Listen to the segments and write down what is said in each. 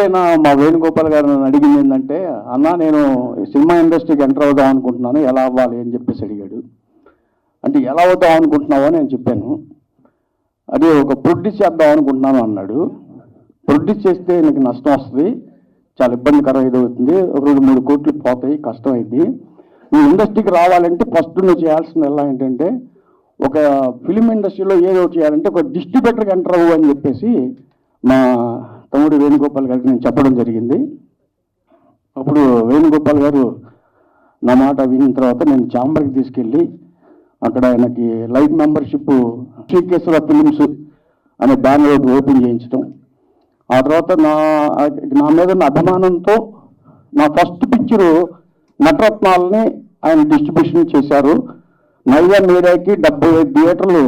అయినా మా వేణుగోపాల్ గారు నన్ను అడిగింది ఏంటంటే, అన్న నేను సినిమా ఇండస్ట్రీకి ఎంటర్ అవుదాం అనుకుంటున్నాను, ఎలా అవ్వాలి అని చెప్పేసి అడిగాడు. అంటే ఎలా అవుతాం అనుకుంటున్నావో నేను చెప్పాను. అదే ఒక ప్రొడ్యూస్ చేద్దాం అనుకుంటున్నాను అన్నాడు. ప్రొడ్యూస్ చేస్తే నీకు నష్టం వస్తుంది, చాలా ఇబ్బందికరం అవుతుంది, 2-3 కోట్లు పోతాయి, కష్టం అయింది. నువ్వు ఇండస్ట్రీకి రావాలంటే ఫస్ట్ నువ్వు చేయాల్సిన ఎలా ఏంటంటే, ఒక ఫిలిం ఇండస్ట్రీలో ఏదో చేయాలంటే ఒక డిస్ట్రిబ్యూటర్కి ఎంటర్ అవ్వు అని చెప్పేసి మా తమ్ముడు వేణుగోపాల్ గారికి నేను చెప్పడం జరిగింది. అప్పుడు వేణుగోపాల్ గారు నా మాట విన్న తర్వాత నేను ఛాంబర్కి తీసుకెళ్ళి అక్కడ ఆయనకి లైఫ్ మెంబర్షిప్ శ్రీకేశ్వర ఫిలిమ్స్ అనే బ్యానర్ ఓపెన్ చేయించడం. ఆ తర్వాత నా మీద ఉన్న అభిమానంతో నా ఫస్ట్ పిక్చరు నటరత్నాలని ఆయన డిస్ట్రిబ్యూషన్ చేశారు. నైజా మీడియాకి 75 థియేటర్లు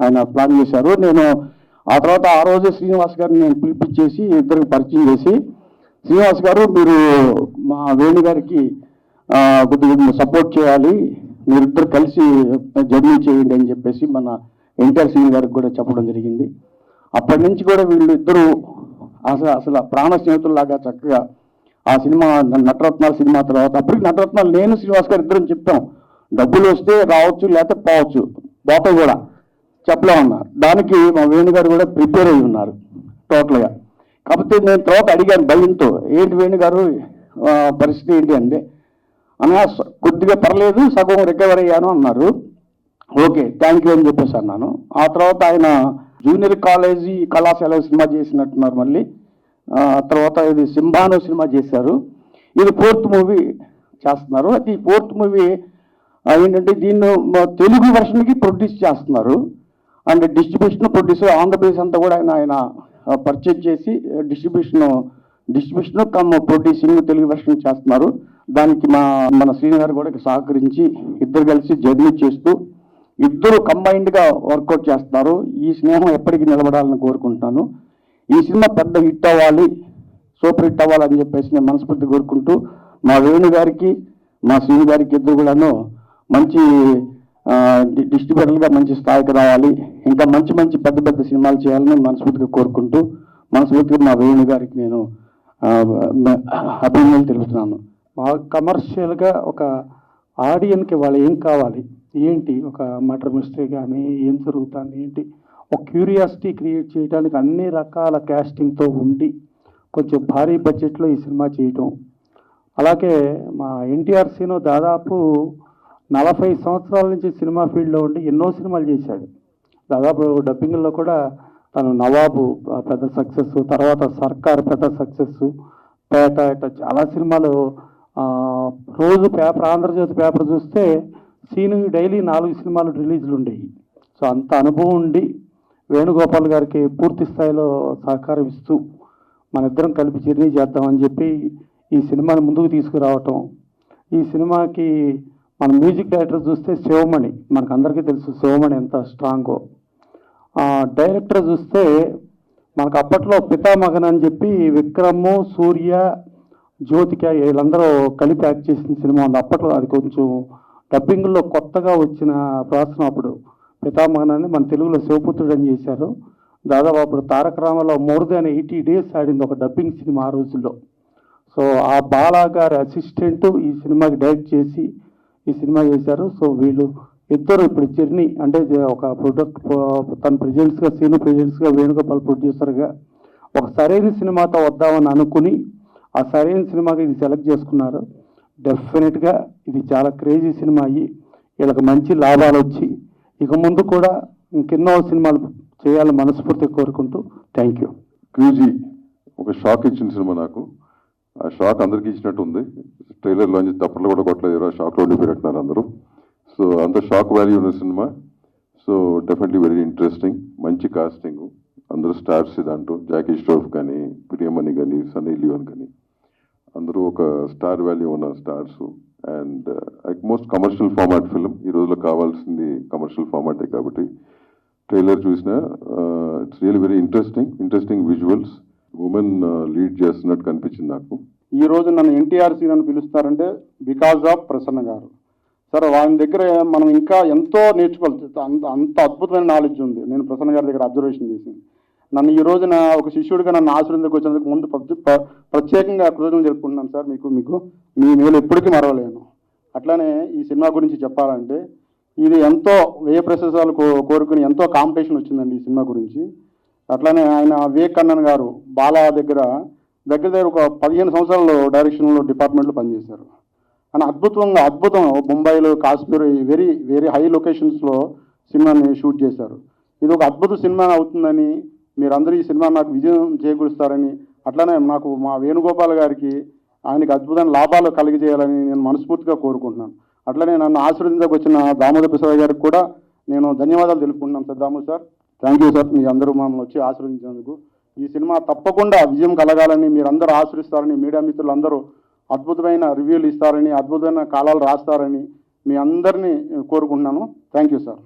ఆయన ప్లాన్ చేశారు. నేను ఆ తర్వాత ఆ రోజే శ్రీనివాస్ గారిని నేను పిలిపించేసి ఇద్దరికి పరిచయం చేసి, శ్రీనివాస్ గారు మీరు మా వేణు గారికి కొద్దిగా సపోర్ట్ చేయాలి, మీరిద్దరు కలిసి జర్నీ చేయండి అని చెప్పేసి మన ఎన్టీఆర్ శ్రీని గారికి కూడా చెప్పడం జరిగింది. అప్పటి నుంచి కూడా వీళ్ళు ఇద్దరు అసలు ప్రాణ స్నేహితుల్లాగా చక్కగా ఆ సినిమా నటరత్నాల సినిమా తర్వాత, అప్పటికి నటరత్నాలు నేను శ్రీనివాస్ గారు ఇద్దరం చెప్పాం, డబ్బులు వస్తే రావచ్చు లేకపోతే పోవచ్చు, పోతాయి కూడా చెప్పలేమన్నారు. దానికి మా వేణు గారు కూడా ప్రిపేర్ అయి ఉన్నారు టోటల్గా. కాకపోతే నేను తర్వాత అడిగాను భయంతో, ఏంటి వేణు గారు పరిస్థితి ఏంటి అంటే, అన్నా కొద్దిగా పర్లేదు, సగం రికవర్ అయ్యాను అన్నారు. ఓకే థ్యాంక్ యూ అని చెప్పేసి అన్నాను. ఆ తర్వాత ఆయన జూనియర్ కాలేజీ కళాశాల సినిమా చేసినట్టున్నారు. మళ్ళీ తర్వాత ఇది సింబానో సినిమా చేశారు. ఇది 4th మూవీ చేస్తున్నారు. అది 4th మూవీ ఏంటంటే దీన్ని తెలుగు వెర్షన్కి ప్రొడ్యూస్ చేస్తున్నారు. అండ్ డిస్ట్రిబ్యూషన్ ప్రొడ్యూసర్ ఆంధ్రప్రదేశ్ అంతా కూడా ఆయన పర్చేజ్ చేసి distribution come producing Telugu version చేస్తున్నారు. దానికి మన శ్రీని గారు కూడా సహకరించి ఇద్దరు కలిసి జర్నీ చేస్తూ ఇద్దరు కంబైన్డ్గా వర్కౌట్ చేస్తున్నారు. ఈ స్నేహం ఎప్పటికీ నిలబడాలని కోరుకుంటున్నాను. ఈ సినిమా పెద్ద హిట్ అవ్వాలి, సూపర్ హిట్ అవ్వాలని చెప్పేసి నేను మనస్ఫూర్తి కోరుకుంటూ, మా వేణు గారికి మా శ్రీని గారికి ఇద్దరు కూడాను మంచి డిస్ట్రిబ్యూటర్లుగా మంచి స్థాయికి రావాలి, ఇంకా మంచి పెద్ద సినిమాలు చేయాలని మనస్ఫూర్తిగా కోరుకుంటూ, మనస్ఫూర్తిగా మా వేణు గారికి నేను అభినందనలు తెలుపుతున్నాను. కమర్షియల్గా ఒక ఆడియన్కి వాళ్ళు ఏం కావాలి, ఏంటి ఒక మర్డర్ మిస్టరీ కానీ ఏం జరుగుతుంది ఏంటి, ఒక క్యూరియాసిటీ క్రియేట్ చేయడానికి అన్ని రకాల క్యాస్టింగ్తో ఉండి కొంచెం భారీ బడ్జెట్లో ఈ సినిమా చేయటం. అలాగే మా ఎన్టీఆర్ సీను దాదాపు 40 సంవత్సరాల నుంచి సినిమా ఫీల్డ్లో ఉండి ఎన్నో సినిమాలు చేశాడు. దాదాపు డబ్బింగ్లో కూడా తను నవాబు పెద్ద సక్సెస్, తర్వాత సర్కార్ పెద్ద సక్సెస్, పేట ఇట్లా చాలా సినిమాలు. రోజు పేపర్ ఆంధ్రజ్యోతి పేపర్ చూస్తే సీను డైలీ 4 సినిమాలు రిలీజ్లు ఉండేవి. సో అంత అనుభవం ఉండి వేణుగోపాల్ గారికి పూర్తి స్థాయిలో సహకారం ఇస్తూ మన ఇద్దరం కలిపి జర్నీ చేద్దామని చెప్పి ఈ సినిమాని ముందుకు తీసుకురావటం. ఈ సినిమాకి మన మ్యూజిక్ డైరెక్టర్ చూస్తే శివమణి, మనకు అందరికీ తెలుసు శివమణి ఎంత స్ట్రాంగో. డైరెక్టర్ చూస్తే మనకు అప్పట్లో పితామగన్ అని చెప్పి విక్రమ్, సూర్య, జ్యోతిక వీళ్ళందరూ కలిపి యాక్ట్ చేసిన సినిమా ఉంది. అప్పట్లో అది కొంచెం డబ్బింగ్లో కొత్తగా వచ్చిన ప్రాసన. అప్పుడు పితామగన్ అని మన తెలుగులో శివపుత్రుడు అని చేశారు. దాదాపు అప్పుడు తారక రామాలో మోర్ దాన్ 80 days ఆడింది ఒక డబ్బింగ్ సినిమా ఆ రోజుల్లో. సో ఆ బాలా గారి అసిస్టెంట్ ఈ సినిమాకి డైరెక్ట్ చేసి ఈ సినిమా చేశారు. సో వీళ్ళు ఇద్దరు ఇప్పుడు జర్నీ అంటే ఒక ప్రొడక్ట్ తన ప్రెజెంట్స్గా సీను ప్రెజెంట్స్గా వేణుగోపాల్ ప్రొడ్యూసర్గా ఒక సరైన సినిమాతో వద్దామని అనుకుని ఆ సరైన సినిమాకి ఇది సెలెక్ట్ చేసుకున్నారు. డెఫినెట్గా ఇది చాలా క్రేజీ సినిమా అయ్యి వీళ్ళకి మంచి లాభాలు వచ్చి ఇక ముందు కూడా ఇంకెన్నో సినిమాలు చేయాలని మనస్ఫూర్తిగా కోరుకుంటూ థ్యాంక్ యూ. క్రేజీ ఒక షాక్ ఇచ్చిన సినిమా నాకు. ఆ షాక్ అందరికీ ఇచ్చినట్టు ఉంది. ట్రైలర్లో నుంచి తప్పట్లు కూడా కొట్టలేదు, షాక్లో ఉండిపోయినట్టున్నారు అందరూ. సో అంత షాక్ వాల్యూ ఉన్న cinema. So definitely very interesting, మంచి కాస్టింగ్, అందరూ స్టార్స్ దాంట్లో జాకీ ష్రాఫ్ కానీ, ప్రియమణి కానీ, సన్నీ లియోన్ కానీ అందరూ ఒక స్టార్ వాల్యూ ఉన్న stars. And most commercial format film. ఈ రోజులో కావాల్సింది కమర్షియల్ ఫార్మాటే కాబట్టి ట్రైలర్ చూసిన it's really very interesting visuals. Women lead చేస్తున్నట్టు కనిపించింది నాకు. ఈ రోజు నన్ను ఎన్టీఆర్ సీన్ అని పిలుస్తారంటే బికాజ్ ఆఫ్ ప్రసన్న గారు. సరే ఆయన దగ్గర మనం ఇంకా ఎంతో నేర్చుకోవాలి. అంత అద్భుతమైన నాలెడ్జ్ ఉంది. నేను ప్రసన్న గారి దగ్గర అబ్జర్వేషన్ చేసింది. నన్ను ఈ రోజున ఒక శిష్యుడిగా నన్ను ఆశీర్వదించకు వచ్చినందుకు ముందు ప్రత్యేకంగా కృతజ్ఞతలు తెలుపుకుంటున్నాను సార్. మీకు మీ మేలు ఎప్పటికీ మరవలేను. అట్లానే ఈ సినిమా గురించి చెప్పాలంటే ఇది ఎంతో వ్యయ ప్రశంసాలు కోరుకుని ఎంతో కాంపిటీషన్ వచ్చిందండి ఈ సినిమా గురించి. అట్లానే ఆయన వివేక్ కన్నన్ గారు బాలా దగ్గర ఒక 15 సంవత్సరాలు డైరెక్షన్లో డిపార్ట్మెంట్లో పనిచేశారు. అని అద్భుతం ముంబైలో కాశ్మీర్ వెరీ వెరీ హై లొకేషన్స్లో సినిమాని షూట్ చేశారు. ఇది ఒక అద్భుత సినిమా అవుతుందని మీరందరూ ఈ సినిమా నాకు విజయం చేకూరుస్తారని, అట్లానే నాకు మా వేణుగోపాల్ గారికి ఆయనకి అద్భుతమైన లాభాలు కలిగజేయాలని నేను మనస్ఫూర్తిగా కోరుకుంటున్నాను. అట్లనే నన్ను ఆశీర్వదించకు వచ్చిన దామోదర్ ప్రసాద్ గారికి కూడా నేను ధన్యవాదాలు తెలుపుకుంటున్నాను sir. Damodar sir, thank you sir. మీ అందరూ మమ్మల్ని వచ్చి ఆశీర్వదించినందుకు. ఈ సినిమా తప్పకుండా విజయం కలగాలని, మీరందరూ ఆశీర్విస్తారని, మీడియా మిత్రులందరూ అద్భుతమైన రివ్యూలు ఇస్తారని, అద్భుతమైన కాలాలు రాస్తారని మీ అందరినీ కోరుకుంటున్నాను. Thank you sir.